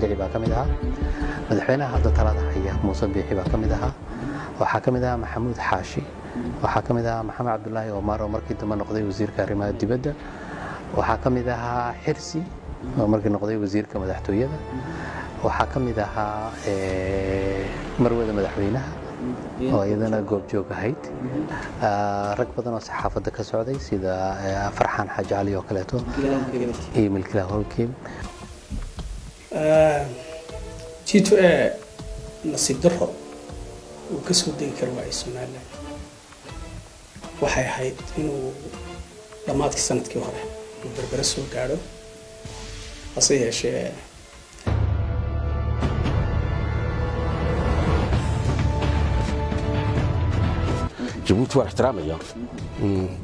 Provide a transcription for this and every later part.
saylici baa ka mid ahaa madaxweynaha hadda talada haya Muuse Biixi baa ka mid ahaa waxaa ka mid ahaa Maxamuud Xaashi waxaa ka mid ahaa Maxamed Cabdullaahi Omar oo markii dambe noqday wasiirka arrimaha dibadda waxaa ka mid ahaa Xirsi oo markii noqday wasiirka madaxtooyada waxaa ka mid ahaa marwada madaxweynaha oo iyadana goob joog ahayd rag badan oo saxaafadda ka socday sida Farxaan Xaaji Cali oo kaleeto iyo milkiilaha Holkim jiito nasiib darro uu ka soo degi karo waa Soomaaliland waxay ahayd inuu dhammaadkii sanadkii hore uu berbera soo gaadho hase yeeshee Jabuuti waa ixtiraamaya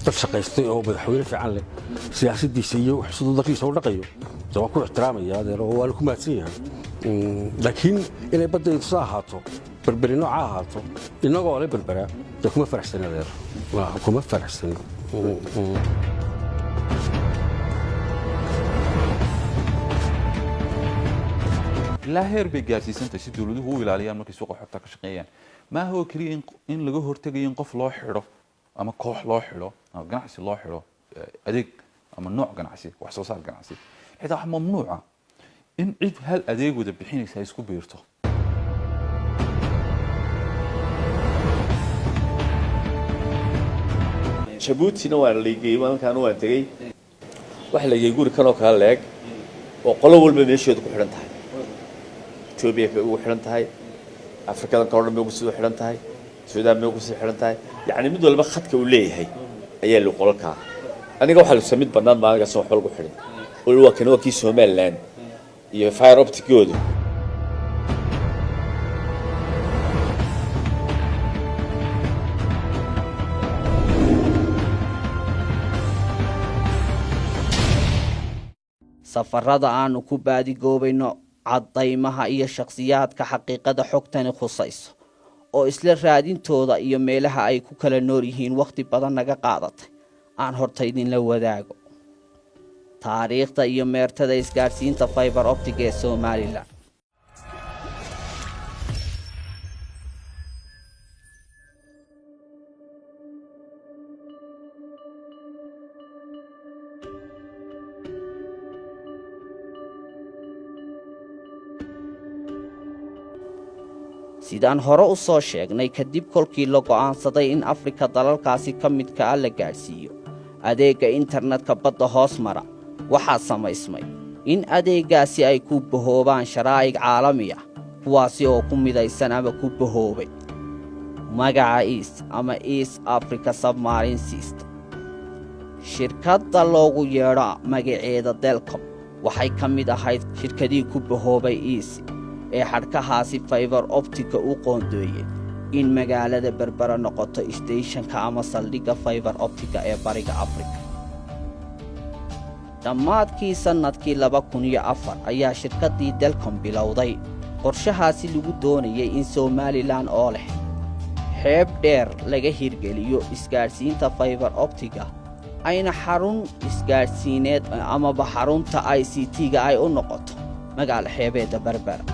dad shaqaystay oo madaxweyne fiican leh siyaasaddiisa iyo xusuusta dalkiisa u dhaqayo waa ku ixtiraamaya adeer oo waa ku mahadsan yahay laakiin inay badaydu saa ahaato berberi nooca ahaato inagoo le berbera dee kuma faraxsan adeer kuma faraxsan ilaa heer bay gaarsiisantay si dawladuhu u ilaaliyaan markay suuqa xogta ka shaqeeyaan ما هو كلي إن لجوه هرتجي ينقف لاحرة أما كوح لاحرة أو جناحسي لاحرة أديك أما نوع جناحسي وحصصات جناحسي هذا ممنوعة إن عيب هالأديك وده بحين يسايسكو بيرته جيبوتي نوع اللي يجي ما كانوا أنتجي واحد اللي يقول كانوا كهلاك وقالوا بالمشي يدك حرنتها توبيك وحرنتها أفريقيا كورن ميوكسي حرنتها السودان ميوكسي حرنتها يعني مدة لما خدك وليه هي أيه اللي قولك أنا جو حلو سميت بنان ما قصوا حلو حرين ولو كانوا كيس هوميلان يفاير أوبتيكودو safarada aanu ku baadi goobayno cadaymaha iyo shakhsiyaadka xaqiiqada xogtani khusayso oo isla raadintooda iyo meelaha ay ku kala nool yihiin waqti badan naga qaadatay aan horta idin la wadaago taariikhda iyo meertada isgaarsiinta fiber optic ee Soomaaliland sidaan hore u soo sheegnay kadib kolkii la go'aansaday in Afrika dalalkaasi ka midka ah la gaarsiiyo adeega internetka badda hoos mara waxaa samaysmay in adeegaasi ay ku bahoobaan sharaa'ig caalami ah kuwaasi oo ku midaysan ama ku bahoobay magaca East Africa Submarine System shirkadda loogu yeedho magaceeda Delcom waxay ka mid ahayd shirkadii ku bahoobay East ee xadhkahaasi fiber optica u qoondeeyay in magaalada berbera noqoto stationka ama saldhigga fiber optica ee bariga Afrika dhammaadkii sanadkii 2004 ayaa shirkaddii Delcom bilowday qorshahaasi lagu doonayay in Soomaaliland oo leh xeeb dheer laga hirgeliyo isgaarsiinta fiber optica ayna xarun isgaarsiineed ama xarunta ICT-ga ay u noqoto magaalo xeebeedda berbera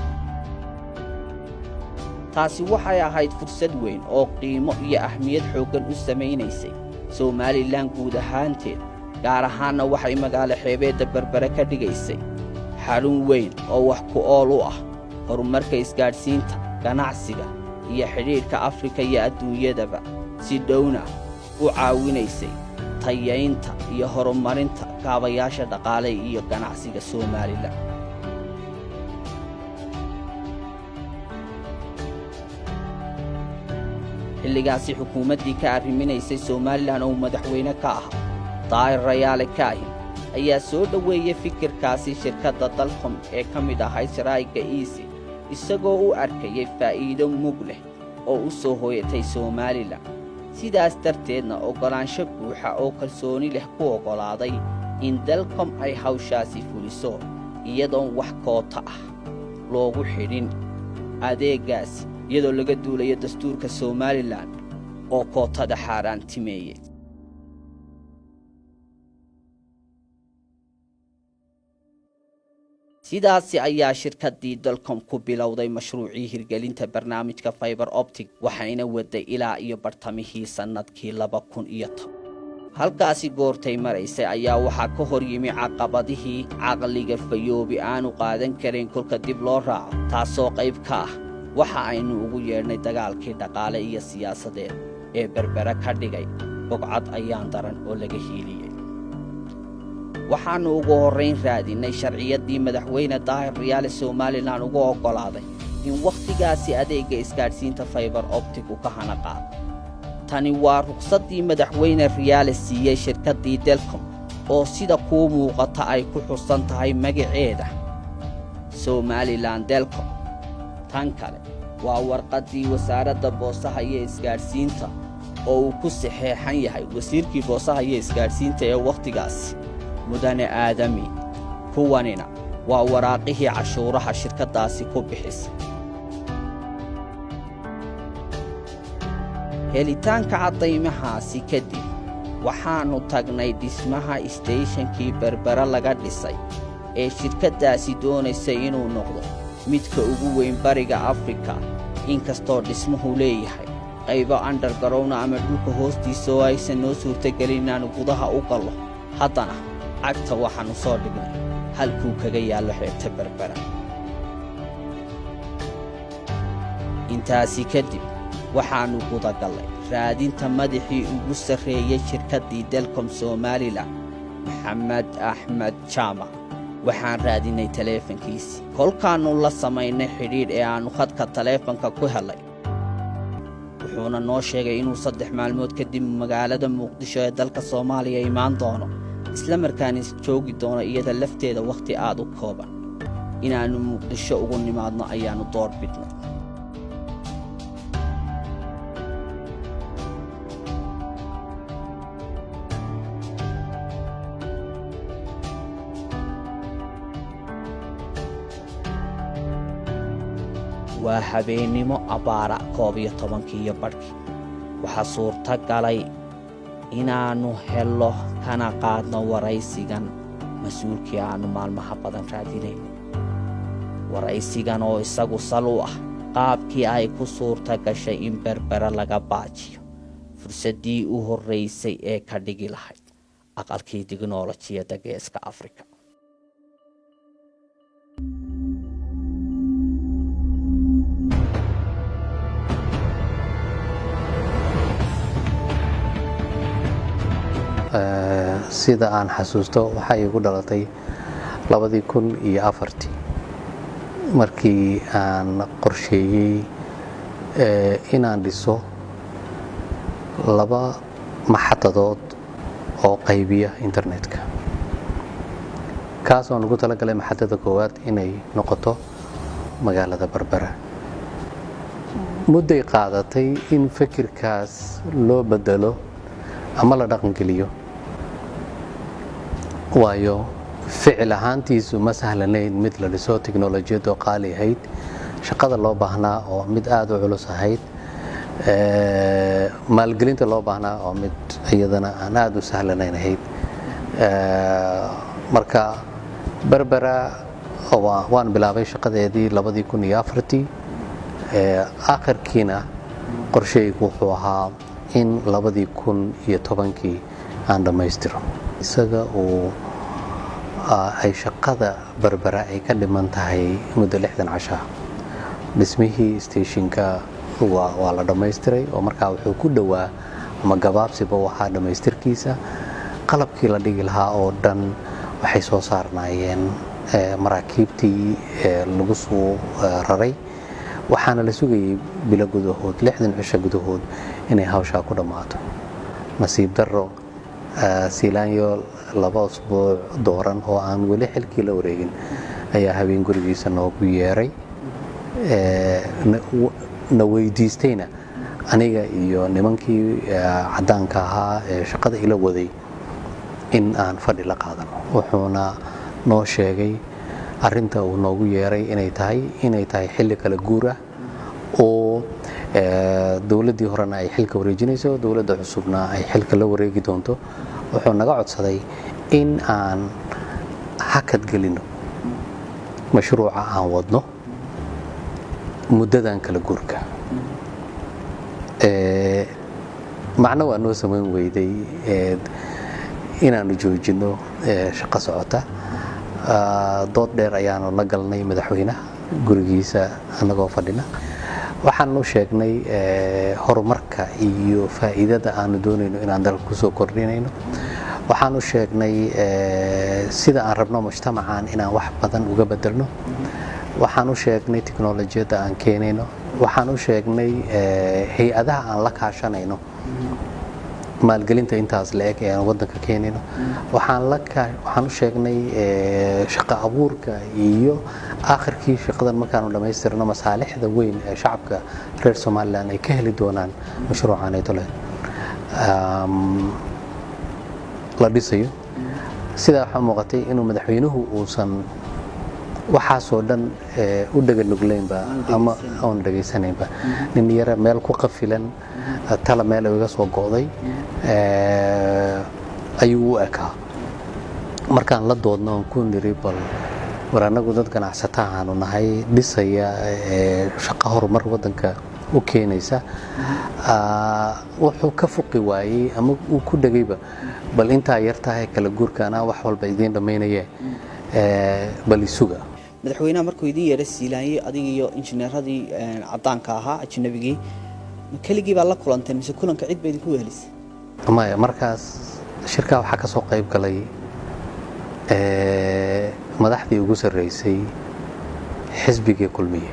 taasi waxay ahayd fursad weyn oo qiimo iyo ahmiyad xooggan u samaynaysay Soomaaliland guud ahaanteed gaar ahaanna waxay magaalo xeebeedda berbera ka dhigaysay xarun weyn oo wax ku ool u ah horumarka isgaarsiinta ganacsiga iyo xiriirka Afrika iyo adduunyadaba si dhowna u caawinaysay tayaynta iyo horumarinta kaabayaasha dhaqaale iyo ganacsiga Soomaaliland xilligaasi xukuumaddii ka arriminaysay Soomaaliland oo madaxweyne ka ah Daahir Rayaale Kaahin ayaa soo dhaweeyay fikirkaasi shirkadda Delcom ee ka mid ahayd sharaa'igga East isagoo u arkayay faa'iido mug leh oo u soo hooyatay Soomaaliland sidaas darteedna ogolaansho buuxa oo kalsooni leh ku ogolaaday in Delcom ay hawshaasi fuliso iyadoon wax koota ah loogu xidhin adeegaasi iyadoo laga duulayo dastuurka Soomaaliland oo kootada xaaraantimeeyay sidaasi ayaa shirkaddii dalcom ku bilowday mashruucii hirgelinta barnaamijka fiber optic waxayna waday ilaa iyo bartamihii sannadkii 2010 halkaasi goortay maraysay ayaa waxaa ka hor yimi caqabadihii caqliga fayoobi aanu qaadan karin kolka dib loo raaco taasoo qayb ka ah waxa aynu ugu yeedhnay dagaalkii dhaqaale iyo siyaasadeed ee berbera ka dhigay bogcad ayaan daran oo laga hiiliyey waxaannu ugu horrayn raadinnay sharciyaddii madaxweyne daahir riyaale somalilan ugu oggolaaday in wakhtigaasi adeegga isgaadhsiinta fiber optic u ka hana qaado tani waa ruqsaddii madaxweyne riyaale siiyey shirkaddii delcom oo sida kuu muuqata ay ku xusan tahay magaceeda somalilan delcom tan kale waa warqaddii wasaaradda boosaha iyo isgaadhsiinta oo uu ku saxeexan yahay wasiirkii boosaha iyo isgaadhsiinta ee wakhtigaasi mudane aadami kuwanina waa waraaqihii cashuuraha shirkaddaasi ku bixisay helitaanka caddaymahaasi kadib waxaannu tagnay dhismaha isteyshankii berbera laga dhisay ee shirkaddaasi doonaysay inuu noqdo midka ugu weyn bariga afrika inkastoo dhismuhu leeyahay qaybo andargarowna ama dhulka hoostiisa oo aysan noo suurtagelin inaannu gudaha u gallo haddana cagta waxaannu soo dhignay halkuu kaga yaallo xeebta berbera intaasi kadib waxaannu gudagallay raadinta madaxii ugu sarreeyey shirkaddii delcom somalilan maxamed axmed jaamac waxaan raadinnay taleefankiisii kolkaannu la samaynay xidhiidh ee aannu khadka taleefanka ku helay wuxuuna noo sheegay inuu 3 maalmood kadib magaalada muqdisho ee dalka soomaaliya imaan doono isla markaana joogi doono iyada lafteeda wakhti aad u kooban inaannu muqdisho ugu nimaadno ayaannu door bidnay waa habeennimo abbaara 11:00 waxaa suurta galay inaannu hello kana qaadno waraysigan mas-uulkii aannu maalmaha badan raadinaynay waraysigan oo isagu sal u ah qaabkii ay ku suurta gashay in berbera laga baajiyo fursaddii u horraysay ee ka dhigi lahayd aqalkii tiknoolajiyadda geeska afrika sida aan xasuusto waxay igu dhalatay 2004 markii aan qorsheeyey inaan dhiso 2 maxadadood oo qaybiya internetka kaas oo ugu talagalay maxadada koowaad inay noqoto magaalada berbera mudday qaadatay in fikirkaas loo bedelo ama la dhaqangeliyo waayo ficil ahaantiisu ma sahlanayn mid la dhiso tiknoolajiyad oo qaali ahayd shaqada loo baahnaa oo mid aad u culus ahayd maalgelinta loo baahnaa oo mid iyadana aan aad u sahlanayn ahayd marka berbera waan bilaabay shaqadeedii 2004 aakhirkiina qorsheygu wuxuu ahaa in 2010 aan dhammaystiro isaga uu ay shaqada berbera ay ka dhiman tahay muddo 60 casha dhismihii stationka waa la dhammaystiray oo markaa wuxuu ku dhowaa ama gabaabsiba waxaa dhammaystirkiisa qalabkii la dhigi lahaa oo dhan waxay soo saarnaayeen maraakiibtii lagu soo raray waxaana la sugayay bilo gudahood 60 cisho gudahood inay hawshaa ku dhammaato nasiib darro siilaanyo 2 usbuuc dooran oo aan weli xilkii la wareegin ayaa habeen gurigiisa noogu yeeray na weydiistayna aniga iyo nimankii caddaanka ahaa ee shaqada ila waday in aan fadhi la qaadano wuxuuna noo sheegay arrinta uu noogu yeeray inay tahay xilli kala guur ah oo dowladdii horena ay xilka wareejinayso dowladda cusubna ay xilka la wareegi doonto wuxuu naga codsaday in aan hakad gelino mashruuca aan wadno muddadan kala guurka macno waa noo samayn weyday inaanu joojino shaqo socota dood dheer ayaanu la galnay madaxweynaha gurigiisa annagoo fadhina waxaanu sheegnay horumarka iyo faa'iidada aanu doonayno inaan dalka ku soo kordhinayno waxaanu sheegnay sida aan rabno mujtamacaan inaan wax badan uga bedelno waxaan u sheegnay tiknoolajiyadda aan keenayno waxaan u sheegnay hay-adaha aan la kaashanayno maalgelinta intaas la-eg ee aan waddanka keenayno waxaan u sheegnay shaqo abuurka iyo aakhirkii shaqadan markaanu dhammaystirno masaalixda weyn ee shacabka reer somalilan ay ka heli doonaan mashruucaanayto leh la dhisayo sidaa waxaa muuqatay inuu madaxweynuhu uusan waxaasoo dhan u dhaganuglaynba ama oon dhegaysanaynba nin yara meel ku qafilan tala meel iga soo go'day ayuu u ekaa markaan la doodno oon ku niri bal war annagu dad ganacsatahaanu nahay dhisaya shaqo horumar waddanka u keenaysa wuxuu ka fuqi waayey ama uu ku dhegayba bal intaa yartahay kala guurkaana wax walba idiin dhammaynaye bal isuga madaxweynaha markuu idin yeedha siilaanyey adiga iyo injineeradii caddaanka ahaa ajnabigii keligii baa la kulanteen mise kulanka cid ba idinku wehelisay maya markaas shirkaa waxaa ka soo qayb galay madaxdii ugu sarreysay xisbigii kulmiye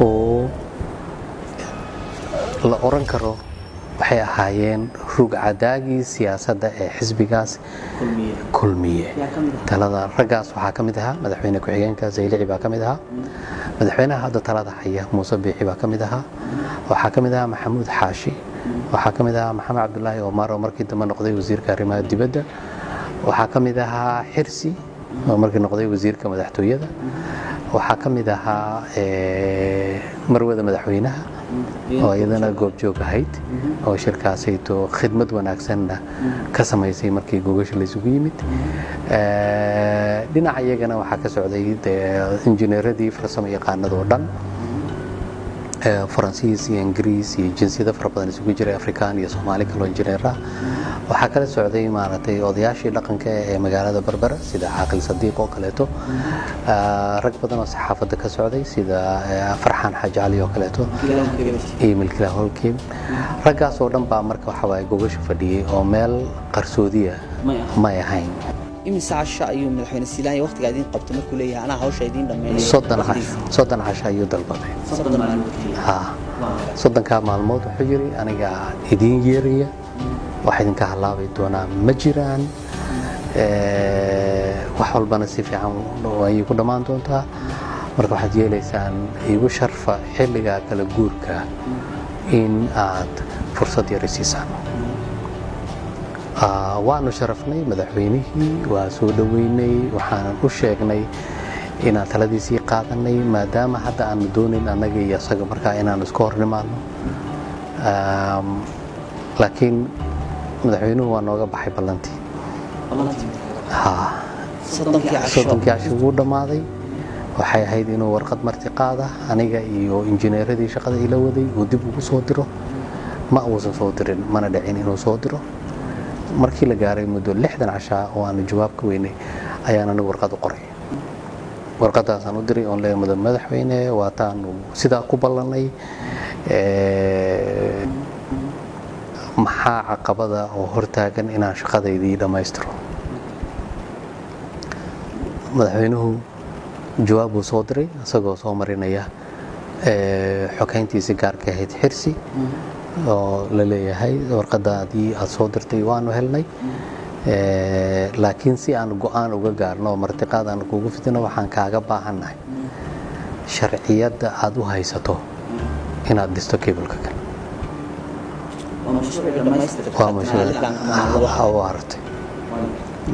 oo la oran karo waxay ahaayeen rugcadaagii siyaasadda ee xisbigaas kulmiye talada raggaas waxaa ka mid ahaa madaxweyne ku-xigeenka Zaylici baa ka mid ahaa madaxweynaha hadda talada haya Muuse Biixi baa ka mid ahaa waxaa ka mid ahaa Maxamuud Xaashi waxaa ka mid ahaa Maxamed Cabdullaahi Omar oo markii dambe noqday wasiirka arrimaha dibadda waxaa ka mid ahaa Xirsi oo markii noqday wasiirka madaxtooyada waxaa ka mid ahaa marwada madaxweynaha oo iyadana goobjoog ahayd oo shirkaasayto khidmad wanaagsanna ka samaysay markii gogasha la isugu yimid dhinaca iyagana waxaa ka socday injineeradii farsamo yaqaanadoo dhan faransiis iyo ingiriis iyo jinsiyada fara badan isugu jiray afrikaan iyo soomaali kaloo injineera waxaa kala socday maaragtay odayaashii dhaqanka ee magaalada Berbera sida Caaqil Sadiiq oo kaleeto rag badan oo saxaafadda ka socday sida Farxaan Xaaji Cali oo kaleeto iyo Milkiilaha Holkeem raggaas oo dhan baa marka waxa waaye gogasha fadhiyay oo meel qarsoodiya ma ahayn imisa casho ayuu madaxweyne siilaanya waqtiga idin qabtay markuu leeyahay anaa hawsha idin dhameeyay 30 casho ayuu dalbaday 30 maalmood wuxuu yiri aniga idin yeeraya wax idinka halaabay doonaa ma jiraan wax walbana si fiican way ku dhamaan doontaa marka waxaad yeelaysaan igu sharfa xilliga kala guurka in aad fursad yar siisaan waanu sharafnay madaxweynihii waa soo dhaweynay waxaan u sheegnay inaan taladiisii qaadanay maadaama hadda aanu doonayn annaga iyo isaga markaa inaanu iska hor nimaadno laakiin madaxweynuhu waa nooga baxay ballantii soddonkii casho wuu dhammaaday waxay ahayd inuu warqad marti qaada aniga iyo injineeradii shaqada ila waday uu dib ugu soo diro ma uusan soo dirin mana dhicin inuu soo diro markii la gaaray muddo 60 casho oo aanu jawaab ka weynay ayaan anigu warqad u qoray warqadaasaan u diray oon leeyahay madaxweyne waataanu sidaa ku ballanay maxaa caqabada oo hortaagan inaan shaqadaydii dhammaystiro madaxweynuhu jawaab uu soo diray isagoo soo marinaya xogeyntiisii gaarka ahayd Xirsi oo la leeyahay warqadaadii aad soo dirtay waanu helnay laakiin si aan go'aan uga gaarno martiqaad aan kugu fidino waxaan kaaga baahannahay sharciyadda aad u haysato inaad dhisto keebalka kale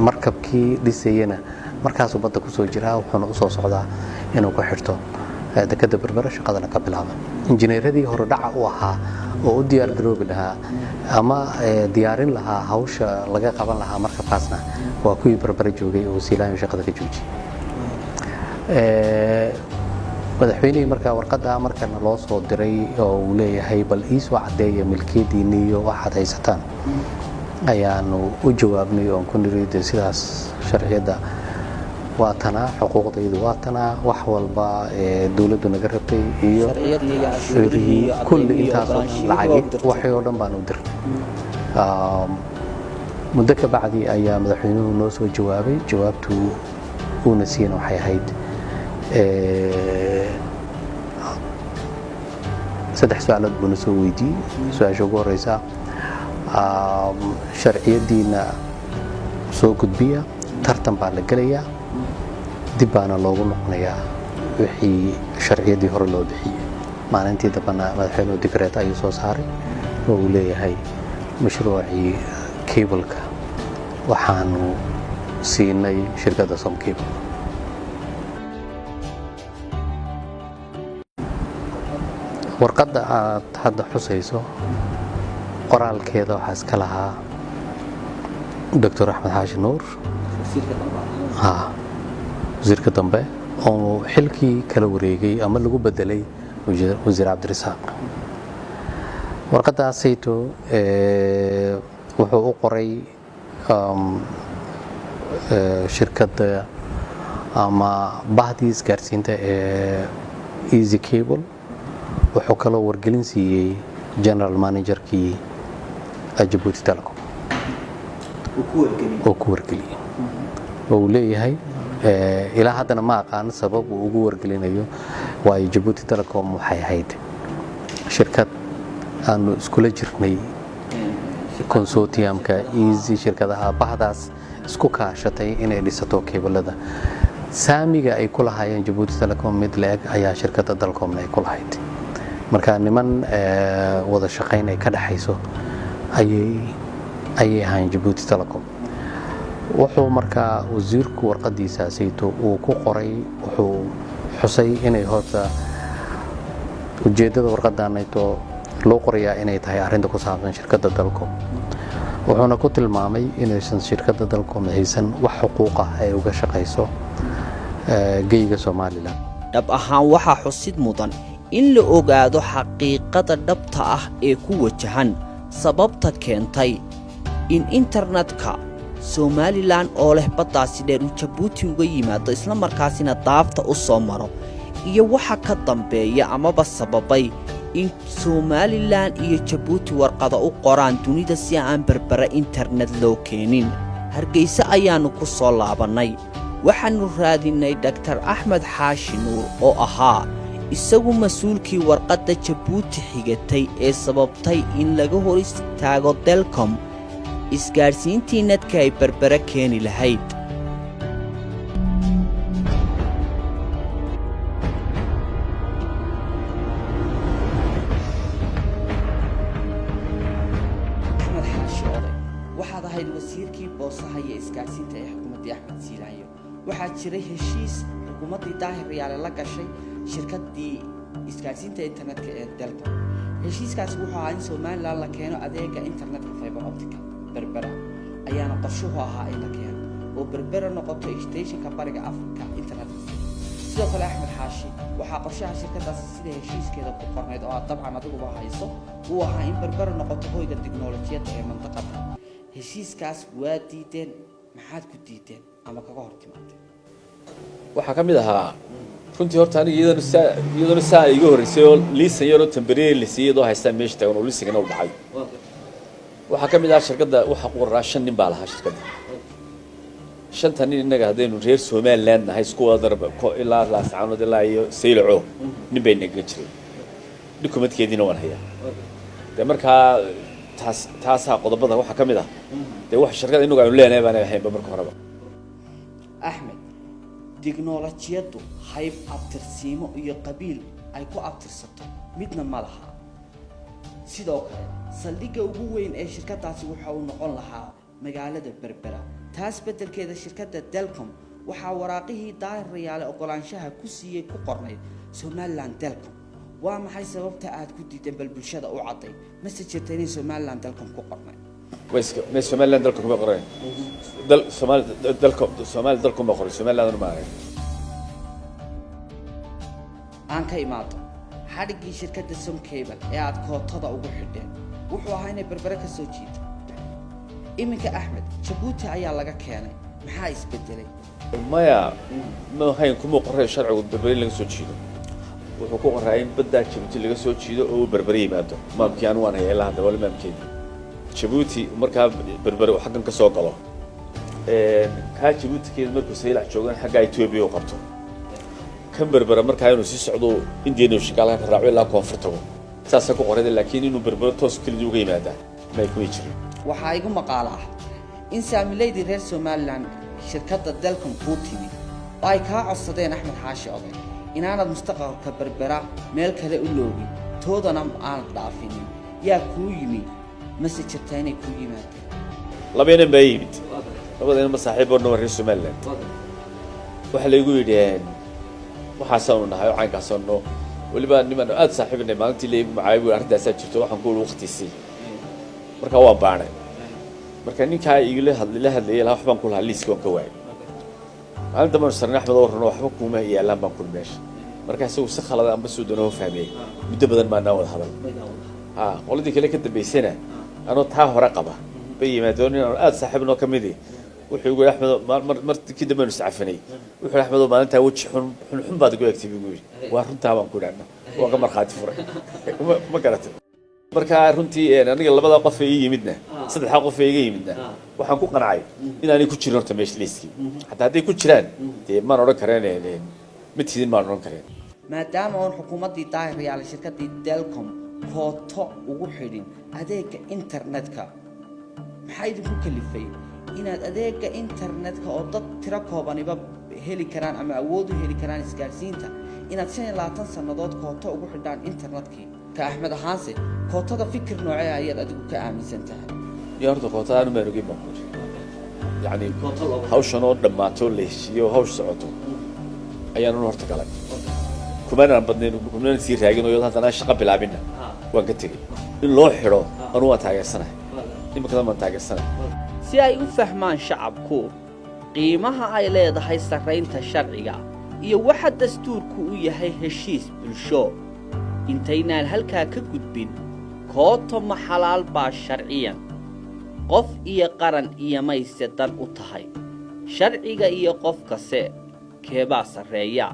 markabkii dhisayena markaasuu badda ku soo jiraa wuxuuna u soo socdaa inuu ku xirto dekadda Berbera shaqadana ka bilaaba injineeradii hore dhaca u ahaa oo u diyaar garoobi lahaa ama diyaarin lahaa hawsha laga qaban lahaa markabkaasna waa kuwii Berbera joogay oo Siilaanyo shaqada ka joojiyay madaxweynihii markaa warqadda markana loo soo diray oo uu leeyahay bal ii soo caddeeya milkiyadiinni iyo waxaad haysataan ayaanu u jawaabnay oon ku niri de sidaas sharciyadda waa tanaa xuquuqdaydu waa tanaa wax walba dowladdu naga rabtay iyo kulli intaasoo dhan lacagi waxay oo dhan baan u dirnay muddo ka bacdi ayaa madaxweynuhu noo soo jawaabay jawaabtu uuna siiyana waxay ahayd 3 su'aalood buu na soo weydiiyey su-aasha ugu horeysa sharciyadiina soo gudbiya tartan baa la gelayaa dib baana loogu noqonayaa wixii sharciyadii hore loo bixiyey maalintii dambana madaxweynuhu dikreet ayuu soo saaray oo uu leeyahay mashruucii cableka waxaanu siinay shirkadda Somcable. warqadda aad hadda xusayso qoraalkeeda waxaa iska lahaa Dr. Axmed Xaashi Nuur wasiirka dambe oo xilkii kala wareegay ama lagu bedelay wasiir Cabdirasaaq. warqadaasayto wuxuu u qoray shirkadda ama bahdii isgaarsiinta Easy Cable wuxuu kaloo wargelin siiyey general managerkii Djibouti Telecom oo ku wargeliyey oo uu leeyahay ilaa haddana ma aqaan sabab uu ugu wargelinayo waayo Djibouti Telecom waxay ahayd shirkad aanu iskula jirnay consortiumka Easy shirkadaha bahdaas isku kaashatay inay dhisato keebalada saamiga ay ku lahaayeen Djibouti Telecom mid leeg ayaa shirkadda Dalcomna ay ku lahayd marka niman wada shaqayn ay ka dhaxayso ayay ahayn Djibouti Telecom. wuxuu markaa wasiirku warqadiisa sayto uu ku qoray wuxuu xusay inay horta ujeedada warqadaanayto loo qorayaa inay tahay arrinta ku saabsan shirkadda Dalcom wuxuuna ku tilmaamay inaysan shirkadda Dalcom haysan wax xuquuq ah ay uga shaqayso geyga Soomaaliland. dhab ahaan waxaa xusid mudan in la ogaado xaqiiqada dhabta ah ee ku wajahan sababta keentay in internetka Somaliland oo leh baddaasi dheer uu Djibouti uga yimaado isla markaasina daafta u soo maro iyo waxa ka dambeeya amaba sababay in Somaliland iyo Djibouti warqado u qoraan dunida si aan berbera internet loo keenin. Hargeysa ayaanu ku soo laabanay waxaanu raadinay Dr. Axmed Xaashi Nuur oo ahaa isagu mas'uulkii warqadda Djibouti xigatay ee sababtay in laga hor istaago Dalcom isgaarsiintii netka ay berbera keeni lahayd. Axmed Xaashi Oday waxaad ahayd wasiirkii boosaha iyo isgaarsiinta ee xukuumadda Axmed Siilaayo waxaa jiray heshiis xukuumaddii Daahir Riyaale la gashay shirkaddii isgaarsiinta internetka ee Dalcom. heshiiskaasi wuxuu ahaa in Somaliland la keeno adeega internetka fiber optic berbera ayaana qorshuhu ahaa in la keeno oo berbera noqoto stationka bariga Afrika internet. sidoo kale Axmed Xaashi waxaa qorshaha shirkadaasi sida heshiiskeeda ku qornayd oo dabcan adiguba hayso uu ahaa in berbera noqoto hoyga tiknoolajiyadda ee mandaqada. heshiiskaas waa diideen maxaad ku diideen ama kaga hor timaadeen? waxaa ka mid ahaa runtii horta aniga iyadana saa iga horreysay oo liisan yaroo temporary la siiyay oo haystaan meesha taagan oo liisigana u dhacay waxaa ka mid ah shirkadda waxa ku qoraa 5 nin baa lahaa shirkadda 5 nin inaga hadaynu reer Somaliland nahay isku wada darba ilaa la saacanood ilaa iyo saylaco nin bay naga jiray dukumentkeedina waan hayaa de markaa taasa qodobada waxa ka mid ah de wax shirkadda inagu aynu leenahay baan ahaynba marka horeba. Axmed tiknoolajiyaddu hayb abtirsiimo iyo qabiil ay ku abtirsato midna ma laha. sidoo kale saldhigga ugu weyn ee shirkadaasi waxa uu noqon lahaa magaalada berbera taas beddelkeeda shirkadda Dalcom waxaa waraaqihii Daahir Riyaale ogolaanshaha ku siiyey ku qornayd Somaliland Dalcom. waa maxay sababta aad ku diideen bal bulshada u caday mase jirta in Somaliland Dalcom ku qornay Somaliland Dalcom ku qornay Somaliland Dalcom ma qoray Somaliland ma aan ka imaado xadhiggii shirkadda Somcable ee aad kootada ugu xidheen wuxuu ahaa inay berbere ka soo jiito iminka Axmed Jabuuti ayaa laga keenay maxaa isbedelay maya ma hayn kuma qoray sharcigu berbere laga soo jiido wuxuu ku qoray in badda Jabuuti laga soo jiido oo berbere yimaado maamkii aan waan hayay ilaa hadda wali maamkeedii Jabuuti markaa berbere uu xaggan ka soo galo ka Jabuuti keed markuu saylac joogan xagga Itoobiya uu qabto kan berbere markaa inuu si socdo Indiana shaqaalaha ka raaco ilaa koonfurta saas ku qoray laakiin inuu berbere toos kaliya uga yimaada ma ku jirin waxaa igu maqaal ah in saamileydii reer Somaliland shirkadda Delcom ku timi ay ka codsadeen Axmed Xaashi Oday inaanad mustaqbalka berbera meel kale u loogin toodana aan dhaafinin yaa ku yimi message taani ku yimaatay labeena bayid labadeena ma saaxiib oo reer Somaliland waxa la igu yidheen waxa soo nahay caynkaas oo waliba niman aad saaxiibnay maalintii leeyay macaawi arrintaas jirto waxaan ku waqtiisii marka waa baanay marka ninka igala hadlay la waxbaan ku lahaa liiska ka waayay anta ma sarna Axmed oo rano waxba kuma yaalaan baan ku meesha marka isagu si khalad ah soo doonoo fahmay muddo badan ma naawad hadal qoladii kale ka dambeysana anoo taa hore qaba bay yimaadeen aad saaxiibno kamidi wuxuu ugu Axmed markii dambe iscafanay wuxuu Axmed oo maalinta waji xun baad ugu egtay buu waa runtaa baan ku dhaana waa ka marxaati furay ma garatay marka runtii aniga labada qof ee yimidna saddex qof ee yimidna waxaan ku qancay inaanay ku jirin horta meesha liiskii hatta haday ku jiraan ma oran kareen midkiin ma oran kareen maadaama oo xukuumaddii daahiriyaal shirkaddii Delcom kooto ugu xidhin adeega internetka maxay idinku kalifay inaad adeega internetka oo dad tiro koobaniba heli karaan ama awood u heli karaan isgaarsiinta inaad 25 sanadood kooto ugu xidhaan internetkii ka Axmed Xaanse kootada fikir noocee ayaad adigu ka aaminsan tahay يارد قطار ما نجيب مقول يعني هاوش أنا دمعته ليش يو هاوش سعته أيانا نهار تكلم كمان أنا بدنا كمان نصير هاي إنه يلا أنا شقة بلعبنا وانكتري الله حرام أنا واتعج السنة إما كذا ما تعج السنة si ay u fahmaan shacabku qiimaha ay leedahay sareynta sharciga iyo waxa dastuurku u yahay heshiis bulsho intaynaan halka ka gudbin kooto ma xalaal baa sharciyan qof iyo qaran iyo mayse dan u tahay sharciga iyo qof kase keebaa sareeya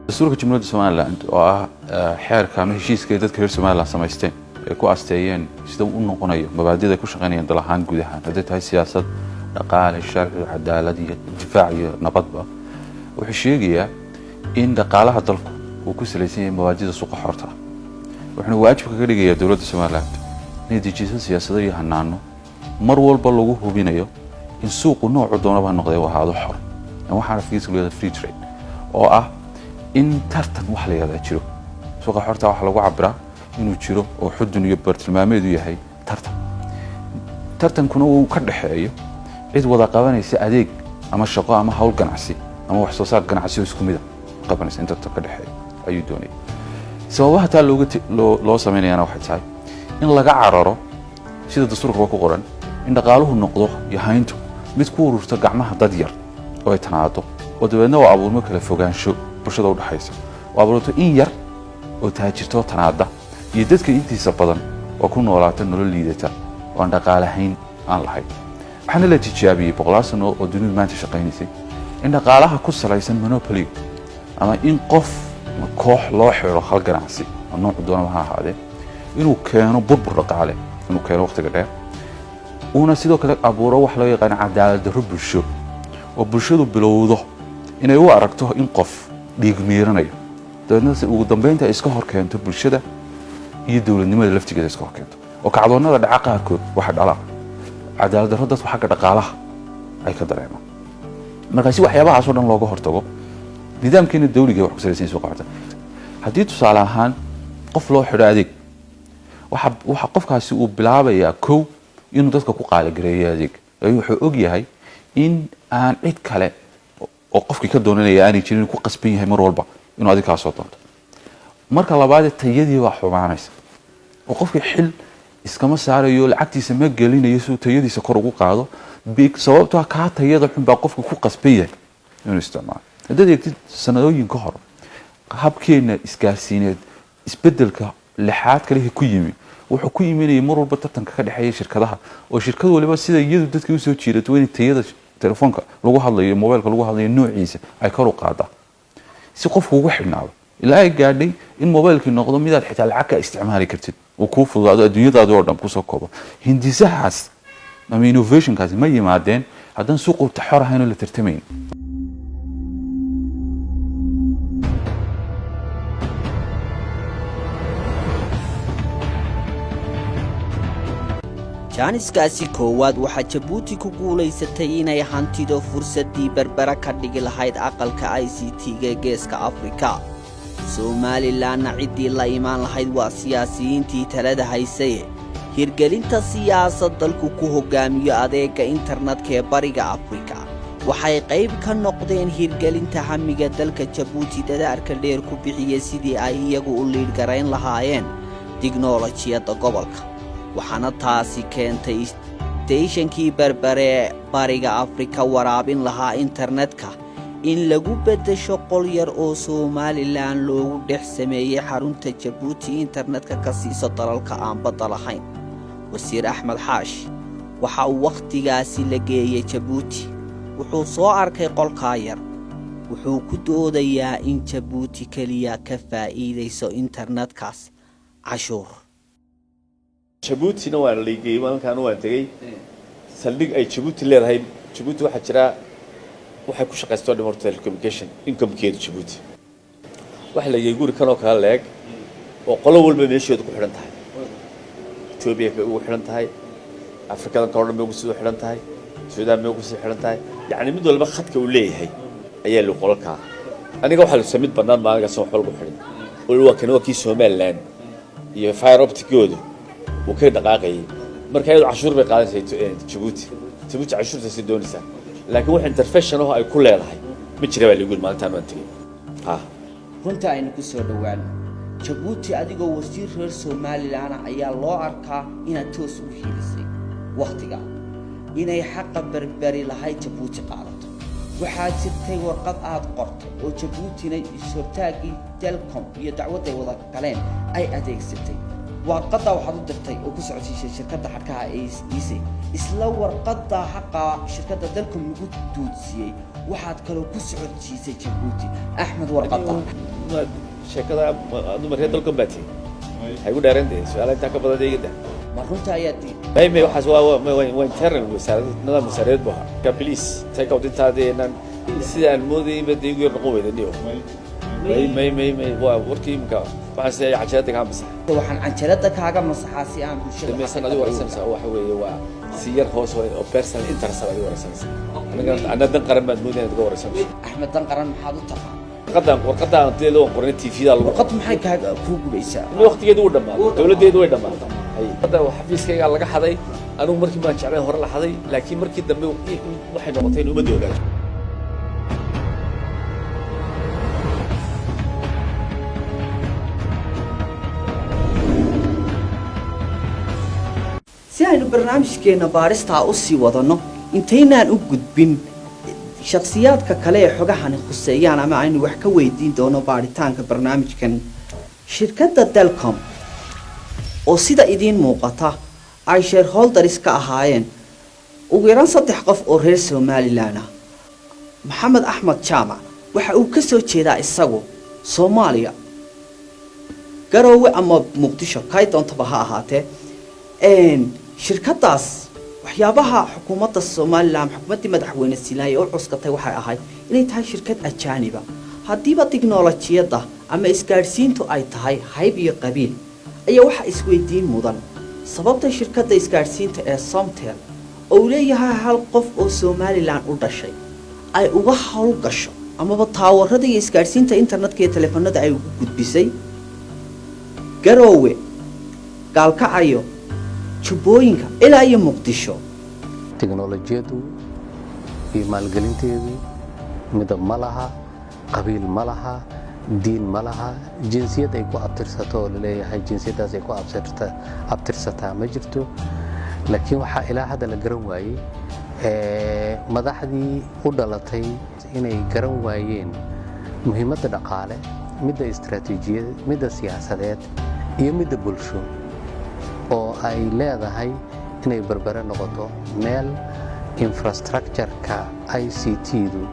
dastuurka Jamhuuriyadda Soomaaliland oo ah xeerka ama heshiiska dadka reer Soomaaliland samaysteen ee ku asteeyeen sida uu noqonayo mabaadi'da ku shaqeynaya dal ahaan guud ahaan haday tahay siyaasad dhaqaale sharci cadaalad iyo difaac iyo nabadba wuxuu sheegayaa in dhaqaalaha dalku uu ku saleysan yahay mabaadi'da suuqa xorta wuxuu waajib ka dhigayaa dawladda Soomaaliland inay dejiso siyaasado iyo hanaano mar walba lagu hubinayo in suuqu nooc doonaba noqday wahaado xor waxaana fiis leeyahay free trade oo ah in tartan wax la yiraahdo jiro suuqa xorta wax lagu cabiraa inuu jiro oo xudun iyo bartilmaameedu yahay tartankuna uu ka dhaxeeyo cid wada qabanaysa adeeg ama shaqo ama hawl ganacsi ama wax soo saar ganacsi oo isku mid ah qabanaysa inta ka dhaxeeyo ayuu doonay sababaha taa loo sameeyana waxay tahay in laga cararo sida dastuurka ku qoran in dhaqaaluhu noqdo yahayntu mid ku ururta gacmaha dad yar oo ay tanaado oo dabeedna oo abuurmo kala fogaansho bulshada u dhaxaysa oo abuurto in yar oo taajirto tanaada iyo dadka intiisa badan oo ku noolaata nolol liidata oo aan dhaqaalahayn aan lahayn waxaana la tijaabiyay boqolaal sano oo dunida maanta shaqaynaysay in dhaqaalaha ku salaysan monopoly ama in qof koox loo xiro hal ganacsi oo nooc doona ha ahaadee inuu keeno burbur dhaqaale inuu keeno waqtiga dheer una sidoo kale abuuro wax loo yaqaan cadaalad darro bulsho oo bulshadu bilowdo inay u aragto in qof dhiig miiranayo dadna si ugu dambeynta iska hor keento bulshada iyo dawladnimada laftigeeda iska hor keento oo kacdoonada dhaca qaarkood waxa dhala cadaalad darro dad waxa ka dhaqaalaha ay ka dareemaan markaasi waxyaabahaas oo dhan looga hortago nidaamkeena dawliga wax ku salaysan soo qaata hadii tusaale ahaan qof loo xidho adeeg waxa qofkaasi uu bilaabayaa kow inuu dadka ku qaaligareeyo adeeg wuxuu og yahay in aan cid kale oo qofkii ka doonanaya aanay jirin ku qasban yahay mar walba inuu adiga ka soo doonto marka labaad tayadii waa xumaanaysa oo qofkii xil iskama saarayo lacagtiisa ma gelinayo soo tayadiisa kor ugu qaado sababtoo ka tayada xun baa qofku ku qasban yahay inuu isticmaalo haddaad eegtid sanadooyin ka hor habkeena isgaarsiineed isbedelka lixaad kale ku yimi wuxuu ku yiminayay mar walba tartanka ka dhexeeya shirkadaha oo shirkad waliba sida iyadu dadka u soo jiidato in tayada telefoonka lagu hadlayo mobilka lagu hadlayo noociisa ay kor u qaada si qofku ugu xidhnaado ilaa ay gaadhay in mobilkii noqdo midaad xitaa lacag ka isticmaali kartid oo kuu fududaado adduunyadaada oo dhan kusoo koobo hindisahaas ama innovationkaasi ma yimaadeen haddaan suuqu xor ahayn oo la tartamayn jaaniskaasi koowaad waxaa jabuuti ku guulaysatay inay hantido fursaddii berbera ka dhigi lahayd aqalka ICT-ga geeska afrika somalilanna ciddii la imaan lahayd waa siyaasiyiintii talada haysaye hirgelinta siyaasad dalku ku hoggaamiyo adeegga internetka ee bariga afrika waxay qayb ka noqdeen hirgelinta hamiga dalka jabuuti dadaarka dheer ku bixiya sidii ay iyagu u liidhgarayn lahaayeen tiknolojiyadda gobolka waxaana taasi keentay steeshankii berbere bariga afrika waraabin lahaa internetka in lagu beddesho qol yar oo somalilan loogu dhex sameeyey xarunta jabuuti internetka ka siiso dalalka aan badda lahayn wasiir axmed xaashi waxa uu wakhtigaasi la geeyey jabuuti wuxuu soo arkay qolkaa yar wuxuu ku doodayaa in jabuuti keliya ka faa'iidayso internetkaas cashuur jabuutina waa la geeyey halkaan waan tagay saldhig ay jabuuti leedahay jabuuti waxa jira waxay ku shaqaystaa dhimar telecommunication incomekeedu jabuuti waxa la geeyey guri kanoo kala leeg oo qolo walba meesheedu ku xidhan tahay Ethiopia ugu xidhan tahay Afrikada ka dhan ugu soo xidhan tahay Suudaan ugu soo xidhan tahay yacni mid walba khadka uu leeyahay ayaa loo qolka aniga waxa la samid banaan maaga soo xol ku xidhan oo waa kan waa kii Somaliland iyo fiber optic-goodu وكي دقائقي مركز عشور بقاعدة جيبوتي جيبوتي عشور تسدونيسا لكن واحد انترفيشن هو أي كل هذا متشرب اللي يقول ما أنت ما تجي runta aynu ku soo dhawaano jabuuti adigoo wasiir reer somalilan ayaa loo arkaa inaad toos u hiilisay wakhtiga inay xaqa berberi lahayd jabuuti qaadato waxaa jirtay warqad aad qortay oo jabuutina is-hortaagii telcom iyo dacwadday wada galeen ay adeegsatay warqadda waxaad u dirtay oo ku socodsiisay shirkadda xadhkaha ee isla warqadda xaqa shirkadda telcom lagu duudsiyey waxaad kaloo ku socodsiisay jabuuti axmed warqadda sheekada aad markay telcom baati ay u dheerantay su'aalaha inta ka badan deegada ma runta ayaa tii may waxaas waa internal wasaaradda nidaam wasaareed baa ka police take out intaadeenan sidaan moodayay badeegu yar noqon weydaniyo may waa warkii imka waxaan say cajalada ka masax waxaan cajalada kaaga masaxaa si aan bulshada meeshan adigu waraysanaysaa waxa weeye waa si yar hoos oo personal interest adigu waraysanaysaa anaga dan qaran baad moodayay adigu waraysanaysaa axmed dan qaran maxaad u taqaan warqadaan teedo aan qornay TV-da lagu warqad maxay kaaga ku gubaysaa waqtigeedu uu dhamaaday dawladeedu way dhamaatay hadda xafiiskayga laga xaday anigu markii baan jeclay hore la xaday laakiin markii dambe waxay noqotay in uma doogaan si aynu barnaamijkeena baaristaa u sii wadano intaynaan u gudbin shakhsiyaadka kale ee xogahani khuseeyaan ama aynu wax ka weydiin doono baaritaanka barnaamijkan shirkadda telcom oo sida idiin muuqata ay shareholders ka ahaayeen ugu yaraan 3 qof oo reer somalilan ah maxamed axmed jaamac waxa uu ka soo jeedaa isagu Soomaaliya garoowe ama muqdisho kay doontaba ha ahaatee shirkadaas waxyaabaha xukuumadda Soomaaliland xukuumadda madaxweyne Silaayo oo cuskatay waxay ahayd inay tahay shirkad ajaaniba hadiiba tiknoolajiyada ama isgaarsiintu ay tahay hayb iyo qabiil ayaa waxa isweydiin mudan sababta shirkadda isgaarsiinta ee Somtel oo leeyahay hal qof oo Soomaaliland u dhashay ay uga hawl gasho ama taawarada iyo isgaarsiinta internetka iyo telefoonada ay ugu gudbisay garoowe gaalkacyo jubbooyinka ilaa iyo muqdisho tiknoolajiyadu iyo maalgelinteedu midab ma laha qabiil ma laha diin ma laha jinsiyad ay ku abtirsato oo leeyahay jinsiyadaas ay ku abtirsataa ma jirto laakiin waxa ilaa hadda la garan waayay madaxdii u dhalatay inay garan waayeen muhiimadda dhaqaale, midda istaraatiijiyad, midda siyaasadeed iyo midda bulsho oo ay leedahay inay Berbera noqoto meel infrastructure-ka ICT-du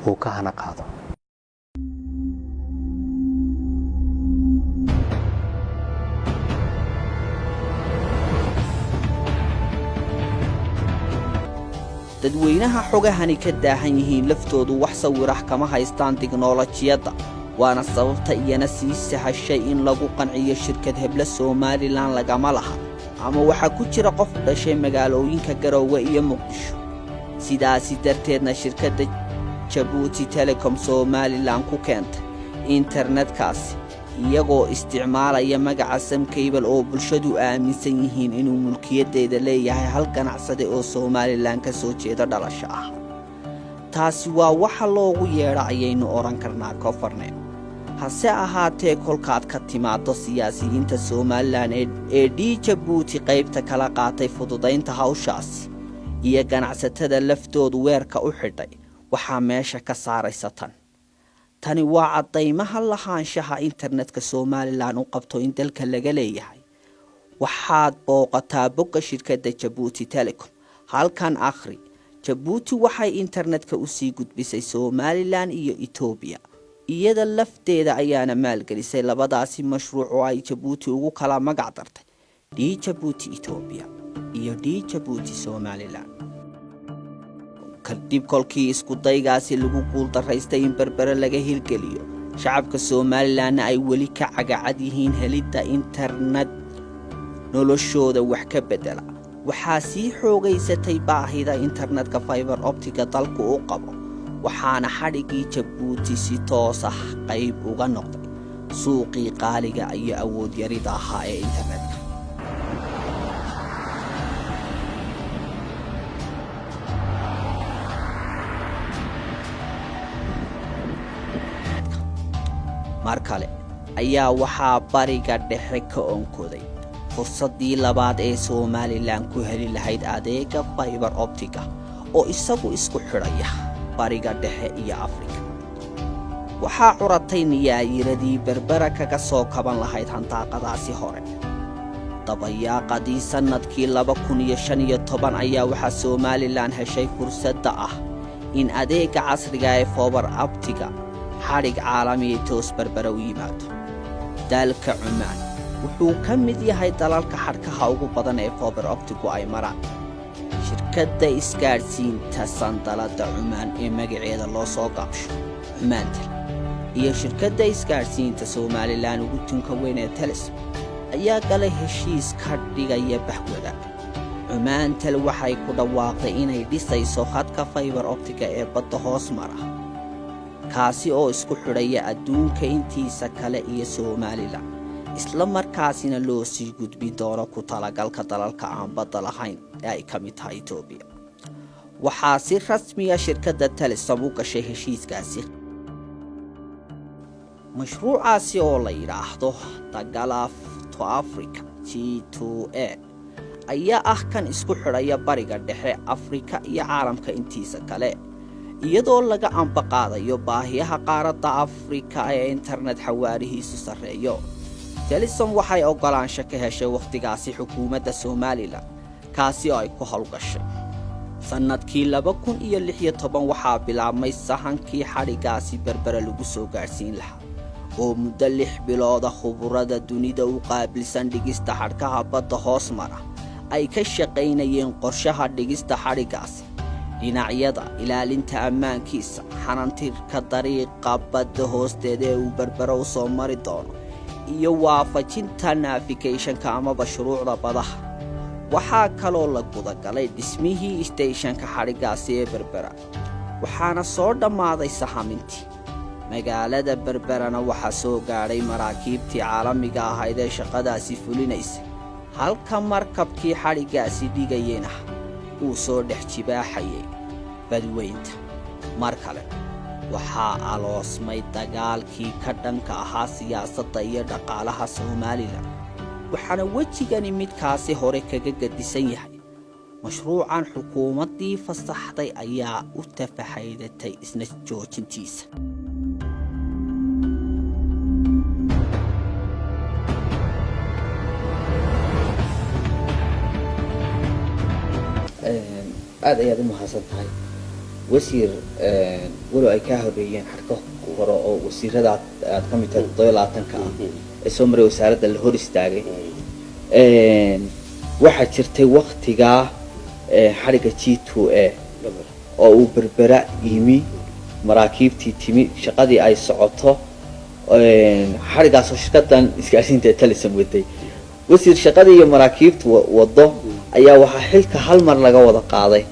uu ka hana qaado. dadweynaha xogahani ka daahan yihiin laftoodu wax sawirah kama haystaan tiknoolajiyadda, waana sababta iyana sii sahashay in lagu qanciyo shirkad hebla Somaliland lagama laha ama waxa ku jira qof dhashay magaalooyinka Garowe iyo Muqdisho. sidaasi darteedna shirkadda Djibouti Telecom Somaliland ku keentay internetkaasi iyagoo isticmaalaya magaca Sam Cable oo bulshadu aaminsan yihiin inuu mulkiyadeeda leeyahay hal ganacsade oo Somaliland ka soo jeeda dhalasho ah. taasi waa waxa loogu yeedhayaynu oran karnaa governance. hase ahaatee kolkaad ka timaado siyaasiyiinta Somaliland ee Djibouti qaybta kala qaatay fududaynta hawshaas iyo ganacsatada laftoodu weerka u xidhay, waxaa meesha ka saaraysa tani waa caddaymaha lahaanshaha internetka Somaliland u qabto in dalka laga leeyahay. waxaad booqataa bogga shirkadda Djibouti Telecom, halkan akhri Djibouti waxay internetka u sii gudbisay Somaliland iyo Ethiopia. iyada lafteeda ayaana maalgelisay labadaasi mashruuc oo ay Djibouti ugu kala magac dartay Djibouti Ethiopia iyo Djibouti Somaliland. kadib kolkii isku daygaasi lagu guuldaraystay in Berbera laga hirgeliyo, shacabka Somaliland ay weli ka cagacad yihiin helidda internet noloshooda wax ka bedela. waxaa sii xoogaysatay baahida internetka fiber optiga dalku u qabo, waxaana xadhigii Djibouti si toos ah qayb uga noqday suuqii qaaliga iyo awood yarida ahaa ee internetka. mar kale ayaa waxaa bariga dhexe ka onkoday fursadii labaad ee Somaliland ku heli lahayd adeega fiber optiga oo isagu isku xidhaya bariga dhexe iyo Afrika. waxaa curatay niyaayiradii Berbera kaga soo kaban lahayd hantaaqadaasi hore. dabayaaqadii sanadkii 2015 ayaa waxaa Somaliland heshay fursadda ah in adeega casriga ee fiber optiga xadhig caalami toos Berbera u yimaado. dalka Cumaan wuxuu ka mid yahay dalalka xadhkaha ugu badan ee fiber optigu ay maraan. shirkadda isgaarsiinta sandalada Cumaan ee magaceeda loo soo gaabsho Cumaantel iyo shirkadda isgaarsiinta Somaliland ugu tunka weyn ee Telesom ayaa galay heshiis ka dhigaya bahwada. Cumaantel waxay ku dhawaaqday inay dhisayso khadka fiber optiga ee badda hoos mara, kaasi oo isku xidhaya adduunka intiisa kale iyo Somaliland, isla markaasina loo sii gudbin doono ku talagalka dalalka aan badda lahayn ee ay ka mid tahay Ethiopia. waxaa si rasmi ah shirkadda Telesom u gashay heshiiskaasi. mashruucaasi oo la yiraahdo The Gulf to Africa G2A ayaa ah kan isku xidhaya bariga dhexe, Afrika iyo caalamka intiisa kale, iyadoo laga ambaqaadayo baahiyaha qaaradda Afrika ee internet xawaarihiisu sareeyo. Telesom waxay ogolaansho ka heshay waqtigaasi xukuumadda Somaliland, kaasi oo ay ku hawlgashay. sanadkii 2016 waxaa bilaabmay sahankii xadhigaasi Berbera lagu soo gaarsiin lahaa, oo muddo 6 bilood ah khuburada dunida u qaabilsan dhigista xadhkaha badda hoos mara ay ka shaqaynayeen qorshaha dhigista xadhigaasi, dhinacyada ilaalinta ammaankiisa, xanantirka dariiqa badda hoosteeda ee uu Berbera u soo mari doono, iyo waafajinta navigation-ka ama shuruucda badaha. waxaa kaloo la gudagalay dhismihii stationka xadhigaasi ee Berbera, waxaana soo dhammaaday sahamintii. magaalada Berberana waxaa soo gaadhay maraakiibtii caalamiga ahayd ee shaqadaasi fulinaysay, halka markabkii xadhigaasi dhigayena uu soo dhex jibaaxayay badweynta. mar kale waxaa aloosmay dagaalkii ka dhanka ahaa siyaasadda iyo dhaqaalaha Somaliland, waxaana wejigani midkaasi hore kaga gadisan yahay. mashruucan xukuumaddii fasaxday ayaa u tafahaydatay isna joojintiisa. aad ayaad u mahadsan tahay wasiir walow ay kaa horeeyeen xarko hore oo wasiirada aad ka mid tahay 27-ka ee soo maray wasaaradda la hor istaagay waxaa jirtay waqtigaa xariga G2A oo uu berbera yimi maraakiibtii timi shaqadii ay socoto xarigaas oo shirkaddan isgaarsiinta Telesom waday wasiir shaqadii iyo maraakiibtu wado ayaa waxa xilka hal mar laga wada qaaday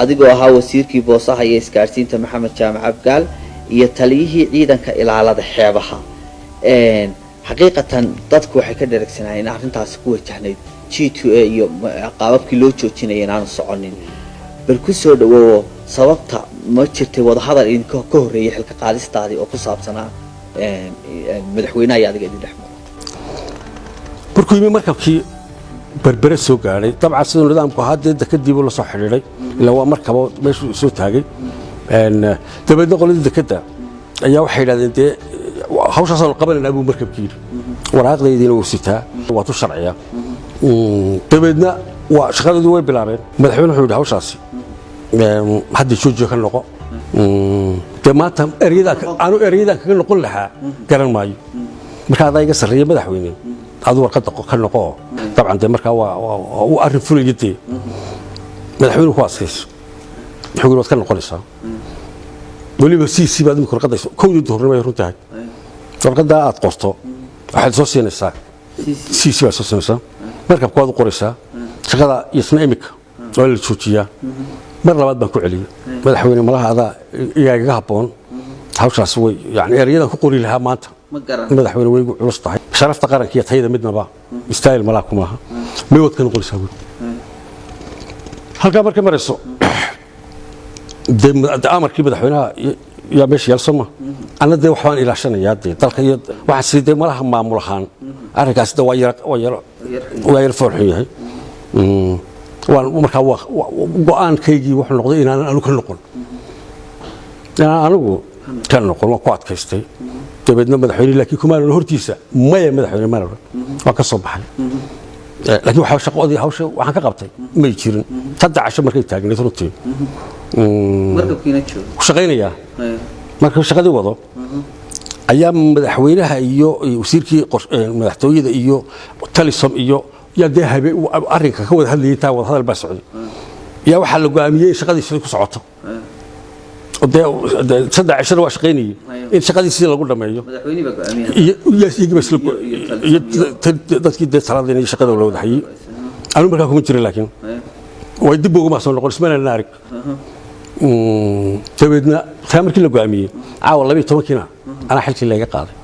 adigoo ahaa wasiirkii boosaha iyo isgaarsiinta Maxamed Jaamac Abgaal iyo taliyihii ciidanka ilaalada xeebaha xaqiiqatan dadku waxay ka dheregsanayeen in arrintaas ku wajahnayd G2A iyo qaababkii loo joojinayay inaanu soconin bal ku soo dhawow sababta ma jirtay wada hadal in ka horeeyay xilka qaadistaadii oo ku saabsanaa madaxweynaha iyo adiga idin dhexmaro markuu yimi markabkii berbere soo gaaray dabcan sidoo nidaamku hadda kadib la soo xiriiray ilaa waa markabo meeshu soo taagay dabeedna qoladii dekada ayaa waxay yiraahdeen dee hawshaas oo qabanayna buu markabkii waraaqdeediina uu sitaa waa tu sharciya dabeedna waa shaqadoodu way bilaabeen madaxweynuhu wuxuu yidhi hawshaasi hadda joojiyo ka noqo dee maanta ereyada kaga noqon lahaa garan maayo marka adaa iga sarreeya madaxweyne aduu warqadda ka noqo dabcan dee markaa waa arrin fulaya dee madaxweynuhu ku adkayso wuxuu yidhi waad ka noqonaysaa weliba siisii baad imika warqadayso kowdii duhurnimo ay runtahay warqaddaa aad qorto waxaad soo siinaysaa siisii baad soo siinaysaa markabka waad u qoraysaa shaqada isna imika waa la joojiyaa mar labaad baan ku celiyey madaxweyne malaha adaa igaaga habboon hawshaas way yani erayadan ku qori lahaa maanta madaxweyne way igu culus tahay sharafta qaranka iyo tayada midnaba istaayil malaa kumaaha may wad ka noqonaysaa buuri halkaa markay marayso dee amarkii madaxweynaha yaa meesha yaal sooma anna dee waxbaan ilaashanayaa dee dalka iyo waxaan sii dee malaha maamul ahaan arrinkaasi de waa yar foolxun yahay markaa go-aankaygii wuxuu noqday inaanan anigu ka noqon waan ku adkaystay dabeedna madaxweyne laakiin kumaanan hortiisa maya madaxweyne maan oran waan ka soo baxay laakiin waxa shaqadii hawsha waxaan ka qabtay may jirin saddex casho markay taagneed runtii markabkiina joogo ku shaqaynayaa marka shaqadii wado ayaa madaxweynaha iyo wasiirkii madaxtooyada iyo Telesom iyo yaa dee habe arrinka ka wada hadlayay taa wada hadal baa socday yaa waxaa la go'aamiyey in shaqadiisa ku socoto saddex cashar waa shaqaynayay in shaqadiisii lagu dhameeyo madaxweyne baa go'aamiyay iyo dadkii dee taladeena iyo shaqada la wada hayay anigu markaa kuma jirin laakiin way dib ugu ma soo noqon ismana naarig dabeedna taa markii la go'aamiyey caawa 12kiina anaa xilkii laga qaaday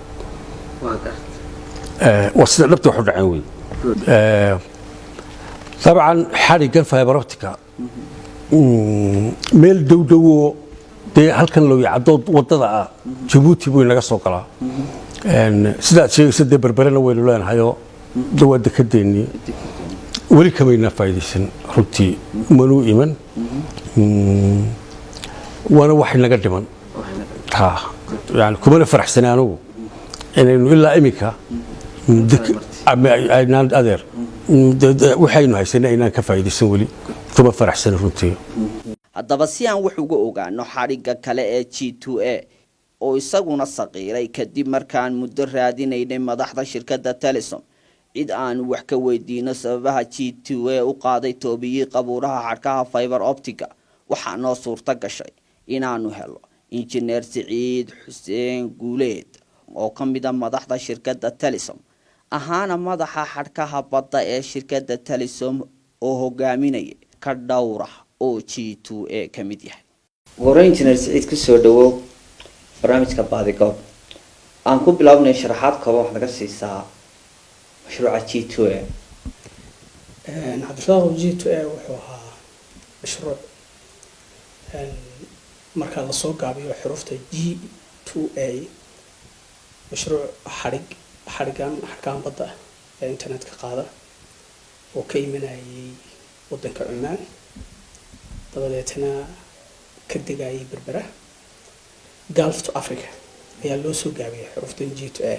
waa sida dhabta wax u dhaceen wey طبعا xarigan fiber optica meel dowdowo dee halkan loo yacdo wadada ah Djibouti buu naga soo galaa sidaad sheegaysa dee berberena waynu leenahayo dawada ka deeni wali kamayna faa'iideysan runtii manuu iman wana wax naga dhiman yani kuma faraxsan anigu inaynu ilaa imika aynaan adeer waxaynu haysanaa inaan ka faa'iideysan wali kuma faraxsan runtii haddaba si aan wax uga ogaano xariga kale ee G2A oo isaguna saqiiray kadib markaan muddo raadinaynay madaxda shirkadda Telesom cid aan wax ka weydiino sababaha G2A u qaaday toobiyii qabuuraha xarkaha fiber optica waxaa noo suurta gashay inaanu helo injineer Siciid Xuseen Guuleed oo ka mid ah madaxda shirkadda Telesom ahaana madaxa xarkaha badda ee shirkadda Telesom oo hogaaminaya ka dhowra oo G2A ka mid yahay wareen injineer Siciid ku soo dhawow barnaamijka Baadigood aan ku bilaabnay sharaxaad kooban wax naga siisaa mashruuca G2A cabdirasaaq G2A wuxuu ahaa mashruuc marka la soo gaabiyo xurufta G2A mashruuc xarigan badda ee internetka qaada oo ka imanayay wadanka Cumaan dabadeetna ka degayay berbera gulf to africa ayaa loo soo gaabiyay xuruftan G2A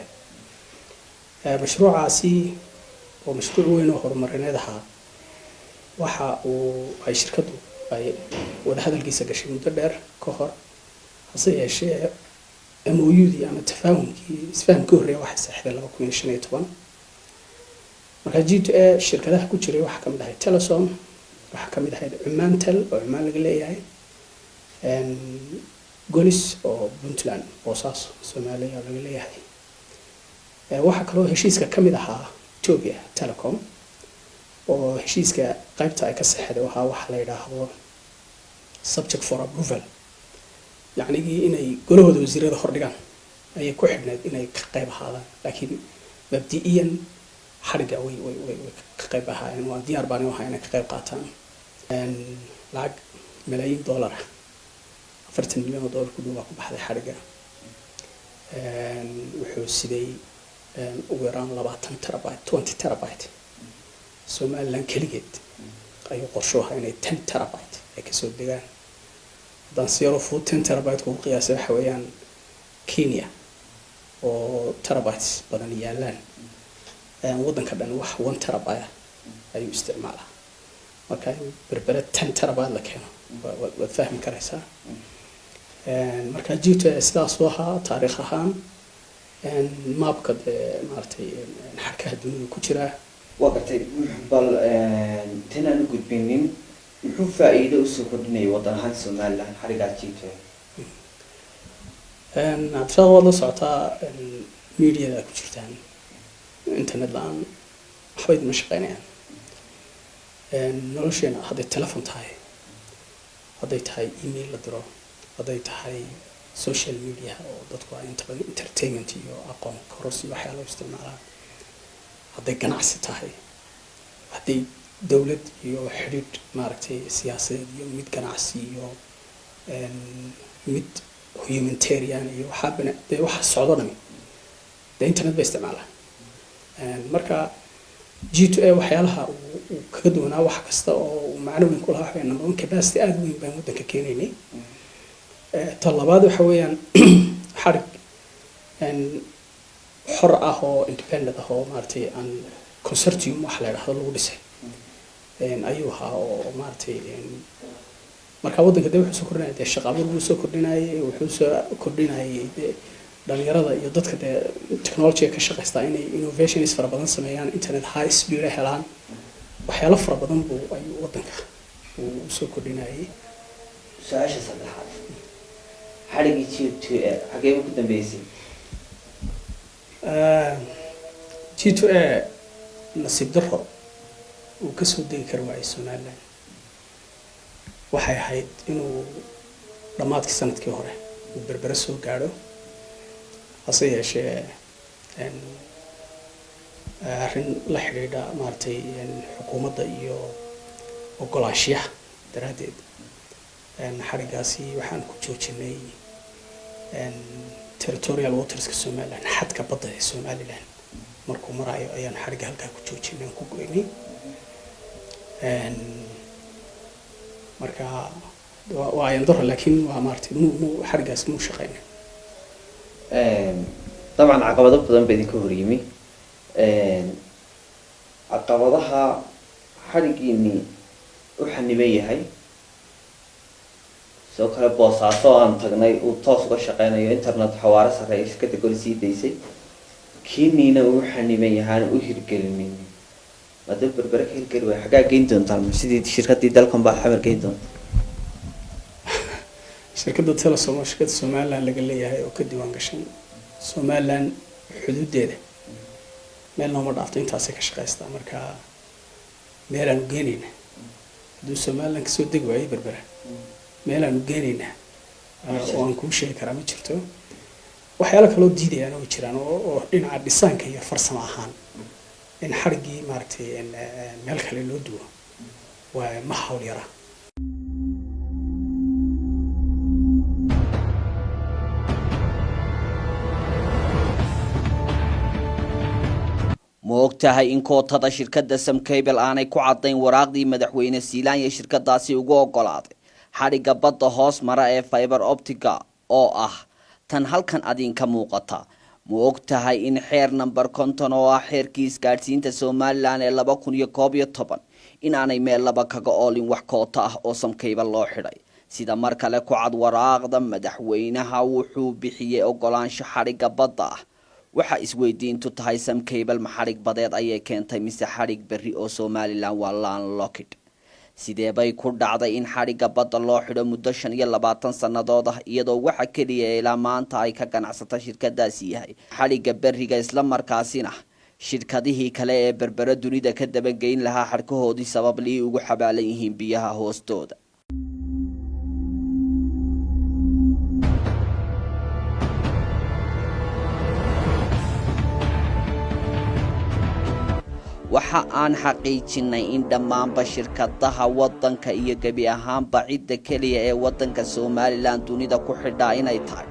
mashruucaasi oo mashruuc weyn oo horumarineed ahaa waxa uu ay shirkadu ay wada hadalkiisa gashay muddo dheer ka hor hase yeeshee MOU-dii ama isfahamkii horreeya waxay saxday 2015 marka G2A shirkadaha ku jiray waxa kamid ahay Telesom waxa kamid ahay Omantel oo Oman laga leeyahay Golis oo Puntland Boosaaso Soomaaliya laga leeyahay waxa kaloo heshiiska kamid ahaa Ethiopia Telecom oo heshiiska qaybta ay ka saxday waxa la yiraahdo subject for approval يعني إني قلوا هذا وزير هذا خردقان أي كحنا إني كقيب هذا لكن مبدئيا حرقة وي كقيب هاي يعني وديار باني وهاي أنا كقيب قاتان لعق ملايين دولار $1 مليون كله واقع بهذا حرقة وحوس دي ويران 20 ترابايت 20 ترابايت سومال لان كليجت أي قرشوها يعني 10 ترابايت كسود دقان دانسيرو فو 10 ترابايت كو قياسه حويان كينيا oo terabytes badan yaalaan wadanka dhan wax 1 terabyte ayuu isticmaalaa marka berbera 10 terabyte la keeno waad fahmi karaysaa marka G2A sidaas waxa taariikh ahaan maapka maartay xarkaha dunida ku jira waqti bal tanaan gudbinin muxuu faa'iido u soo kordhinay wadanaha Soomaaliland xariga G2A أتفق والله صعطة الميديا ذاك وشرتان إنترنت الآن حبيت مشقين يعني نورشين هذا التلفون تاعي هذا تاعي إيميل لدرو هذا تاعي سوشيال ميديا أو ضدكوا انترتينمنت يو أقوم كروسي وحياة استعمالها هذا جناس تاعي هذا دولة يو حدود ماركتي سياسة يو ميت جناسي يو ميت humanitarian iyo waxaabana waxa socdonami internet bay isticmaalaan marka G2A waxyaalaha uu kaga doonaa wax kasta oo macno weyn ku lahaa waxay number 1 capacity aad weyn baan wadanka keenaynay talabaad waxa weeyaan xarig xor ah oo independent ah oo maartay aan consortium wax la yiraahdo lagu dhisay ayuu ahaa oo maartay marka wadanka dawladda wuxuu soo kordhinayay shaqaale wuxuu soo kordhinayay wuxuu soo kordhinayay dhalinyarada iyo dadka technology ka shaqeysta inay innovations fara badan sameeyaan internet high speed helaan waxyaalo fara badan buu ay wadanka uu soo kordhinayay su'aasha saddexaad xarigii G2A xagee ku dambeysay G2A nasiib darro uu ka soo degi karo waa Soomaaliland waxay ahayd inuu dhamaadkii sanadkii hore uu berbera soo gaaro hase yeeshee arrin la xiriidha maartay xukuumadda iyo ogolaanshiyaha daraadeed xarigaasi waxaan ku joojinay territorial waterska Somaliland xadka badda ee Somaliland markuu marayo ayaan xariga halkaa ku joojinay ku goynay marka waa yandor laakiin waa maartay muu xarigaas muu shaqeynay طبعا عقبات badan bay idinka horyimi caqabadaha xarigiini u xaniban yahay soo kale Boosaaso aan tagnay uu toos uga shaqeynayo internet xawaare sare ee shirkadda Golis deysay kiinina uu xaniban yahay u hirgelinin madad berbera ka hirgeli way xagaa geyn doontaan sidii shirkaddii dalkan baa xamar geyn doonta shirkadda Telesom shirkadda Somaliland laga leeyahay oo ka diiwaan gashan Somaliland xuduudeeda meel nooma dhaafto intaas ka shaqeystaa marka meel aan geenayna haduu Somaliland ka soo degi waayay berbera meel aan geenayna oo aan ku sheegi karaa ma jirto waxyaalo kale oo diidayaan oo jiraan oo dhinaca dhisaanka iyo farsamo ahaan in xarigii maartay meel kale loo duwo waa ma hawl yara ma ogtahay in kootada shirkadda Sam Cable aanay ku cadayn waraaqdii madaxweyne Siilaan ee shirkadaasi ugu ogolaaday xadhigga badda hoos mara ee fiber optiga oo ah tan halkan adinka muuqata ma og tahay in xeer number 50 oo ah xeerkii isgaadhsiinta Somaliland ee 2011 inaanay meel laba kaga oolin wax koota ah oo samkayba loo xidhay sida mar kale ku cad waraaqda madaxweynaha wuxuu bixiyay ogolaansho xadhigga badda ah waxa isweydiintu tahay samkayba xadhig badeed ayay keentay mise xadhig berri oo Somaliland waa landlocked sidee bay ku dhacday in xadhigga badda loo xidho muddo 25 sannadood ah iyadoo waxa kaliya ilaa maanta ay ka ganacsato shirkadaasi yahay xadhigga berriga isla markaasina shirkadihii kale ee berbera dunida ka dabageyn lahaa xadhkahoodii sabab lii ugu xabaalan yihiin biyaha hoostooda waxa aan xaqiijinay in dhammaanba shirkadaha wadanka iyo gabi ahaanba cidda kaliya ee wadanka Somaliland dunida ku xidhaa inay tahay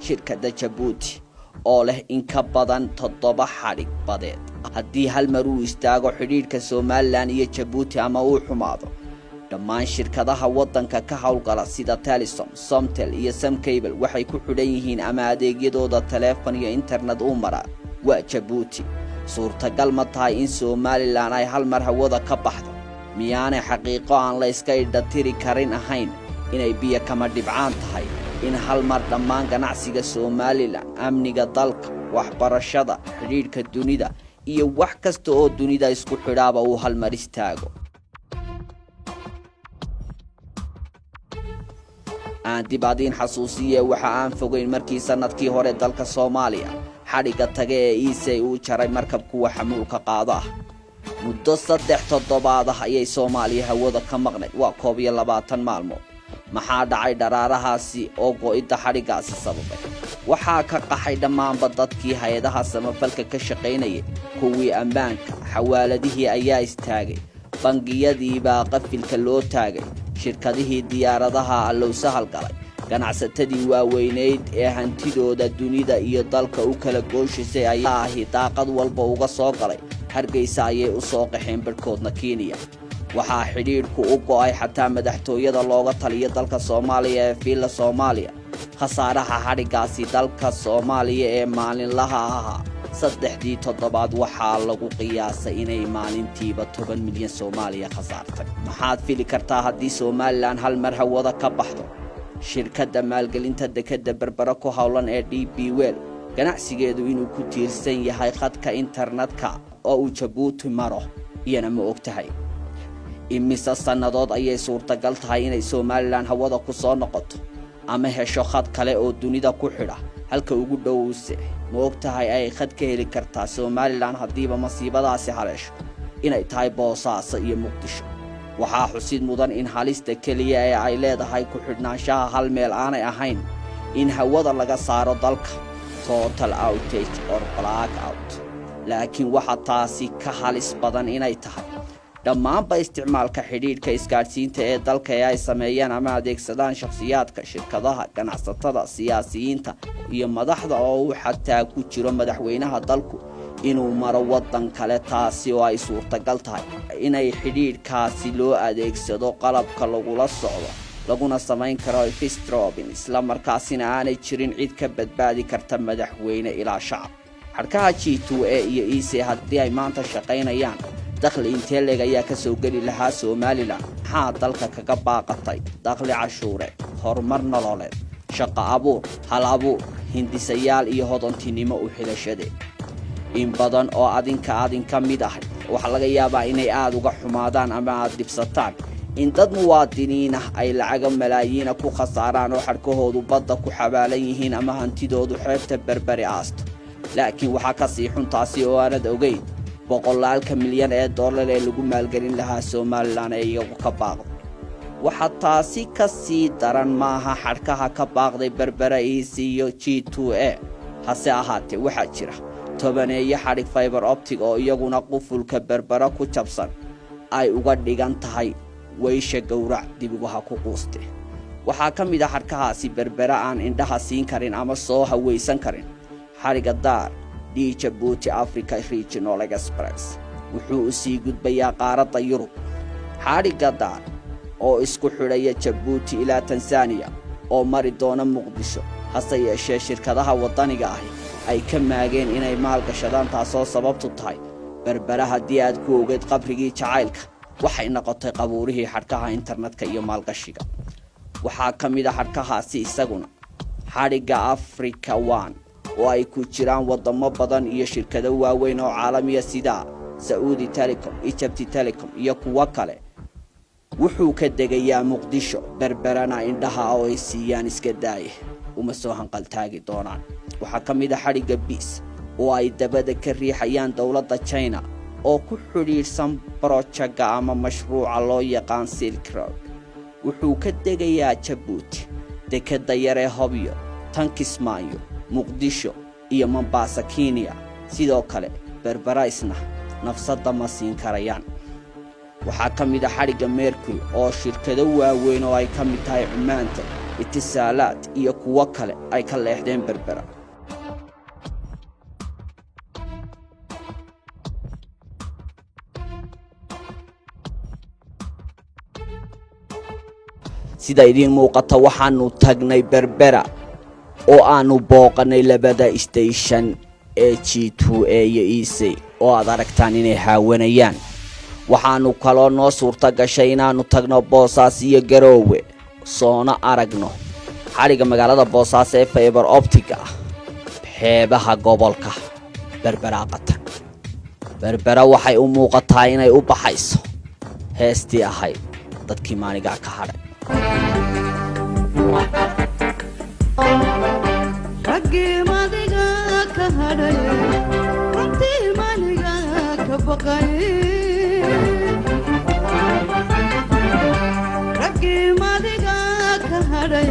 shirkadda Djibouti oo leh in ka badan 7 xadhig badeed haddii hal mar uu istaago xidhiidhka Somaliland iyo Djibouti ama uu xumaado dhammaan shirkadaha wadanka ka hawlgala sida Telesom, Somtel iyo Samcable waxay ku xidhan yihiin ama adeegyadooda telefoon iyo internet u mara waa Djibouti suurtagal ma tahay in Somaliland ay hal mar hawada ka baxdo miyaanay xaqiiqo aan la iska idhatiri karin ahayn inay biyo kama dhibcaan tahay in hal mar dhammaan ganacsiga Somaliland amniga dalka waxbarashada xiriirka dunida iyo wax kasta oo dunida isku xidhaaba uu hal mar istaago aan dibadin xasuusiye waxa aan fogeyn markii sanadkii hore dalka Soomaaliya xadhigga taga ee iisay uu jaray markabku waxa xamuulka qaada muddo 3 toddobaad ah ayay Soomaaliya hawada ka maqnayd waa 12 maalmood maxaa dhacay dharaarahaasi oo go'ida xadhiggaasi sababay waxaa ka qaxay dhammaanba dadkii hay'adaha samafalka ka shaqaynayay kuwii ammaanka xawaaladihii ayaa istaagay bangiyadii baa qafilka loo taagay shirkadihii diyaaradaha allow sahal galay ganacsatadii waaweyneyd ee hantidooda dunida iyo dalka u kala gooshisay ayaa ahi daaqad walba uga soo galay Hargeysa ayay u soo qaxeen barkoodna Kenya waxaa xidhiidhku u go'ay xataa madaxtooyada looga taliyo dalka Soomaaliya ee fiila Soomaaliya khasaaraha xadhiggaasi dalka Soomaaliya ee maalinlaha ahaa 3 toddobaad waxaa lagu qiyaasay inay maalintiiba 10 milyan Soomaaliya khasaartay maxaad fili kartaa haddii Somaliland hal mar hawada ka baxdo shirkadda maalgelinta dekadda berbera ku hawlan ee DP World ganacsigeedu inuu ku tiirsan yahay khadka internetka oo uu Djibouti maro iyana ma og tahay imisa sannadood ayay suurtagal tahay inay Somaliland hawada ku soo noqoto ama hesho khad kale oo dunida ku xidha halka ugu dhowse ma og tahay ay khad ka heli kartaa Somaliland hadiiba masiibadaasi haleesho inay tahay Boosaaso iyo Muqdisho waxaa xusid mudan in halista kaliya ee ay leedahay ku xidhnaanshaha hal meel aanay ahayn in hawada laga saaro dalka total outage or blackout laakiin waxa taasi ka halis badan inay tahay dhammaanba isticmaalka xidhiidhka isgaadhsiinta ee dalka ee ay sameeyaan ama adeegsadaan shakhsiyaadka shirkadaha ganacsatada siyaasiyiinta iyo madaxda oo uu xataa ku jiro madaxweynaha dalku inuu maro wadan kale taasi oo ay suurtagal tahay inay xidhiidhkaasi loo adeegsado qalabka lagula socdo laguna samayn karo eavesdropping isla markaasina aanay jirin cid ka badbaadi karta madaxweyne ilaa shacab xadhkaha G2A iyo EC haddii ay maanta shaqaynayaan dakhli intee leeg ayaa ka soo geli lahaa Somaliland maxaa dalka kaga baaqatay dakhli cashuure horumar nololeed shaqo abuur hal abuur hindisayaal iyo hodantinimo u xilashade in badan oo adinka mid ah waxa laga yaabaa inay aad uga xumaadaan ama aad dibsataan in dad muwaadiniin ah ay lacag malaayiin ku khasaaraan oo xadhkahoodu badda ku xabaalan yihiin ama hantidoodu xeebta berberi aasto laakiin waxa ka sii xuntaasi oo aanad ogeyn boqolaalka milyan ee dollar ee lagu maalgelin lahaa Somaliland ee iyagu ka baaqdo waxa taasi ka sii daran maaha xadhkaha ka baaqday berbera iyo G2A hase ahaatee waxa jira tobaneeyo xadhig fiber optic oo iyaguna qufulka berbera ku jabsan ay uga dhigan tahay weysha gowrac dibigaha ku quuste waxaa ka mid ah xadhkahaasi berbera aan indhaha siin karin ama soo haweysan karin xadhigga daar Djibouti Africa Regional Express wuxuu u sii gudbayaa qaaradda Yurub xadhigga daar oo isku xidhaya jabuuti ilaa tansaaniya oo mari doona muqdisho hase yeeshee shirkadaha waddaniga ahi ay ka maageen inay maalgashadaan taasoo sababtu tahay berbera haddii aad ku ogeed qabrigii jacaylka waxay noqotay qabuurihii xadhkaha internetka iyo maalgashiga waxaa ka mid a xadhkahaasi isaguna xadhigga Africa One oo ay ku jiraan waddamo badan iyo shirkado waaweyn oo caalamiya sida Saudi Telecom, Egypt Telecom iyo kuwa kale wuxuu ka degayaa muqdisho berberana indhaha oo ay siiyaan iska daaya uma soo hanqaltaagi doonaan waxaa ka mid a xadhigga BIS oo ay dabada ka riixayaan dowladda China oo ku xidhiidhsan projectka ama mashruuca loo yaqaan Silk Road wuxuu ka degayaa Jabuuti dekeda yar ee Hobyo tan Kismaayo muqdisho iyo Mombasa Kenya sidoo kale berbera isna nafsada ma siin karayaan waxaa ka mid a xadhigga Mercury oo shirkado waaweyn oo ay ka mid tahay Cumaanta Itisaalaad iyo kuwa kale ay ka leexdeen berbera sida idin muuqata waxaanu tagnay berbera oo aanu booqanay labada station ee G2A iyo EC oo aad aragtaan inay haawanayaan waxaanu kaloo noo suurta gashay inaanu tagno Boosaaso iyo Garoowe soona aragno xadhigga magaalada Boosaaso ee fiber optic ah xeebaha gobolka berbera qatan berbera waxay u muuqataa inay u baxayso heestii ahayd dadkii maaniga ka hadhay Raggi madiga ka hadhay